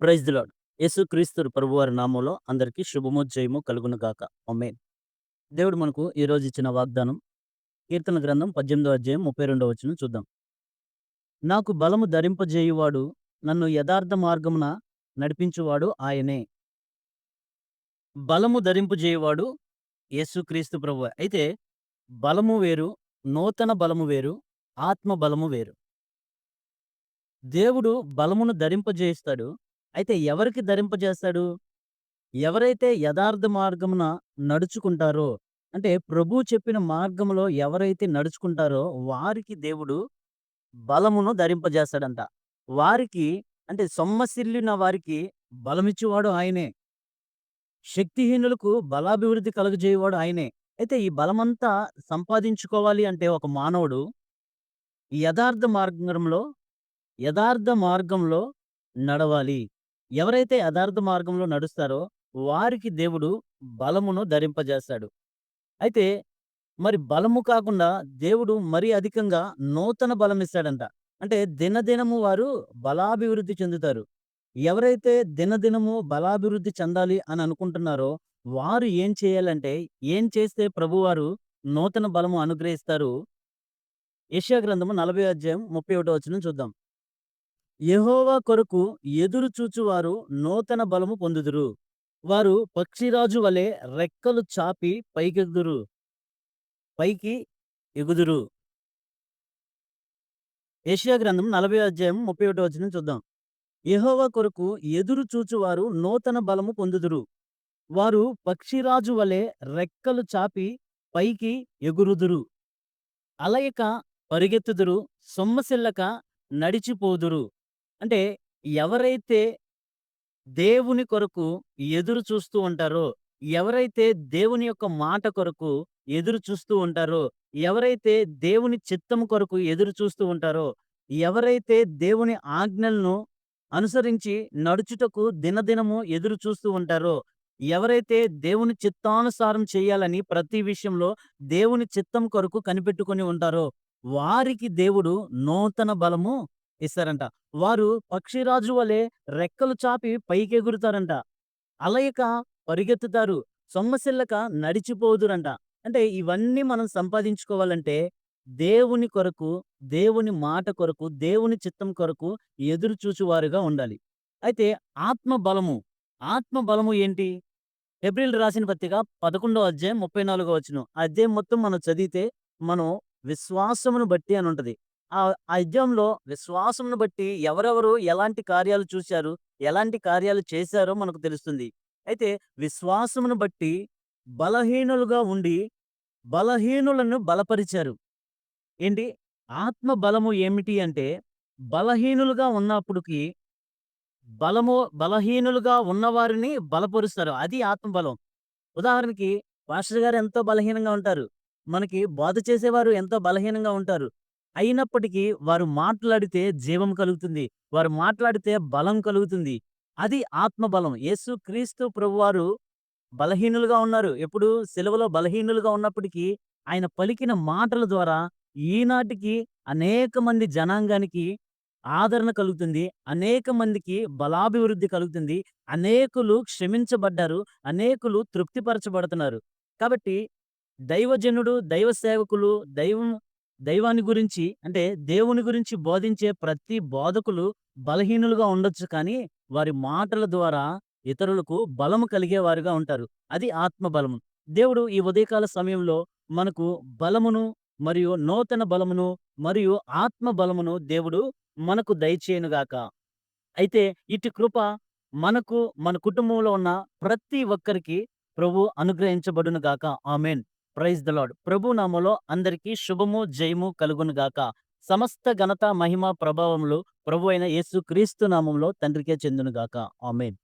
Praise the lord. యేసుక్రీస్తు ప్రభువారి నామంలో అందరికీ శుభము, జయము కలుగును గాక. ఆమేన్. దేవుడు మనకు ఈరోజు ఇచ్చిన వాగ్దానం కీర్తన గ్రంథం 18వ అధ్యాయం 32వ వచనం చూద్దాం. నాకు బలము ధరింపజేయువాడు, నన్ను యథార్థ మార్గమున నడిపించువాడు ఆయనే. బలము ధరింపజేయువాడు యేసుక్రీస్తు ప్రభువే. అయితే బలము వేరు, నూతన బలము వేరు, ఆత్మ బలము వేరు. దేవుడు బలమును ధరింపజేస్తాడు. అయితే ఎవరికి ధరింపజేస్తాడు? ఎవరైతే యథార్థ మార్గమున నడుచుకుంటారో, అంటే ప్రభువు చెప్పిన మార్గంలో ఎవరైతే నడుచుకుంటారో వారికి దేవుడు బలమును ధరింపజేస్తాడంట. వారికి, అంటే సొమ్మసిల్లిన వారికి బలమిచ్చేవాడు ఆయనే. శక్తిహీనులకు బలాభివృద్ధి కలుగజేయువాడు ఆయనే. అయితే ఈ బలమంతా సంపాదించుకోవాలి అంటే ఒక మానవుడు యథార్థ మార్గంలో యథార్థ మార్గంలో నడవాలి. ఎవరైతే యథార్థ మార్గంలో నడుస్తారో వారికి దేవుడు బలమును ధరింపజేస్తాడు. అయితే మరి బలము కాకుండా దేవుడు మరి అధికంగా నూతన బలమిస్తాడంట. అంటే దినదినము వారు బలాభివృద్ధి చెందుతారు. ఎవరైతే దినదినము బలాభివృద్ధి చెందాలి అని అనుకుంటున్నారో వారు ఏం చేయాలంటే, ఏం చేస్తే ప్రభువారు నూతన బలము అనుగ్రహిస్తారు? యెషయా గ్రంథము 40వ అధ్యాయం 31వ వచనం చూద్దాం. యెహోవా కొరకు ఎదురు చూచువారు నూతన బలము పొందుదురు. వారు పక్షిరాజు వలె రెక్కలు చాపి పైకి ఎగుదురు. యెషయా గ్రంథం 40వ అధ్యాయం 31వ వచనం చూద్దాం. యెహోవా కొరకు ఎదురు చూచువారు నూతన బలము పొందుదురు. వారు పక్షిరాజు వలె రెక్కలు చాపి పైకి ఎగురుదురు. అలయక పరిగెత్తుదురు, సొమ్మసిల్లక నడిచిపోదురు. అంటే ఎవరైతే దేవుని కొరకు ఎదురు చూస్తూ ఉంటారో, ఎవరైతే దేవుని యొక్క మాట కొరకు ఎదురు చూస్తూ ఉంటారో, ఎవరైతే దేవుని చిత్తము కొరకు ఎదురు చూస్తూ ఉంటారో, ఎవరైతే దేవుని ఆజ్ఞలను అనుసరించి నడుచుటకు దినదినము ఎదురు చూస్తూ ఉంటారో, ఎవరైతే దేవుని చిత్తానుసారం చేయాలని ప్రతి విషయంలో దేవుని చిత్తం కొరకు కనిపెట్టుకొని ఉంటారో, వారికి దేవుడు నూతన బలము ఇస్తారంట. వారు పక్షిరాజు వలె రెక్కలు చాపి పైకెగురుతారంట. అలయక పరిగెత్తుతారు, సొమ్మసిల్లక నడిచిపోదురంట. అంటే ఇవన్నీ మనం సంపాదించుకోవాలంటే దేవుని కొరకు, దేవుని మాట కొరకు, దేవుని చిత్తం కొరకు ఎదురు చూచువారుగా ఉండాలి. అయితే ఆత్మ బలము, ఆత్మ బలము ఏంటి? హెబ్రీయులకు రాసిన పత్రిక 11వ అధ్యాయం 34వ వచనం. ఆ అధ్యాయం మొత్తం మనం చదివితే మనం విశ్వాసమును బట్టి అని ఉంటది. ఆ ఆ అధ్యాయంలో విశ్వాసమును బట్టి ఎవరెవరు ఎలాంటి కార్యాలు చూశారు, ఎలాంటి కార్యాలు చేశారో మనకు తెలుస్తుంది. అయితే విశ్వాసమును బట్టి బలహీనులుగా ఉండి బలహీనులను బలపరిచారు. ఏంటి? ఆత్మ బలము ఏమిటి అంటే, బలహీనులుగా ఉన్నప్పుడుకి బలహీనులుగా ఉన్నవారిని బలపరుస్తారు. అది ఆత్మబలం. ఉదాహరణకి పాస్టర్ గారు ఎంతో బలహీనంగా ఉంటారు. మనకి బోధ చేసేవారు ఎంతో బలహీనంగా ఉంటారు. అయినప్పటికీ వారు మాట్లాడితే జీవం కలుగుతుంది. వారు మాట్లాడితే బలం కలుగుతుంది. అది ఆత్మబలం. యేసుక్రీస్తు ప్రభువారు బలహీనులుగా ఉన్నారు. ఎప్పుడు? సిలువలో బలహీనులుగా ఉన్నప్పటికీ ఆయన పలికిన మాటల ద్వారా ఈనాటికి అనేక మంది జనాంగానికి ఆదరణ కలుగుతుంది. అనేక మందికి బలాభివృద్ధి కలుగుతుంది. అనేకులు క్షమించబడ్డారు. అనేకులు తృప్తిపరచబడుతున్నారు. కాబట్టి దైవజనుడు, దైవ సేవకులు, దైవాన్ని గురించి, అంటే దేవుని గురించి బోధించే ప్రతి బోధకులు బలహీనులుగా ఉండొచ్చు కానీ, వారి మాటల ద్వారా ఇతరులకు బలము కలిగేవారుగా ఉంటారు. అది ఆత్మ బలము. దేవుడు ఈ ఉదయకాల సమయంలో మనకు బలమును మరియు నూతన బలమును మరియు ఆత్మ బలమును దేవుడు మనకు దయచేయునుగాక. అయితే ఇటు కృప మనకు, మన కుటుంబంలో ఉన్న ప్రతి ఒక్కరికి ప్రభు అనుగ్రహించబడును గాక. ఆమేన్. Praise the lord. ప్రభు నామములో అందరికీ శుభము, జయము కలుగును గాక. సమస్త ఘనత, మహిమ, ప్రభావములు ప్రభు అయిన యేసుక్రీస్తు నామములో తండ్రికే చెందును గాక. ఆమేన్.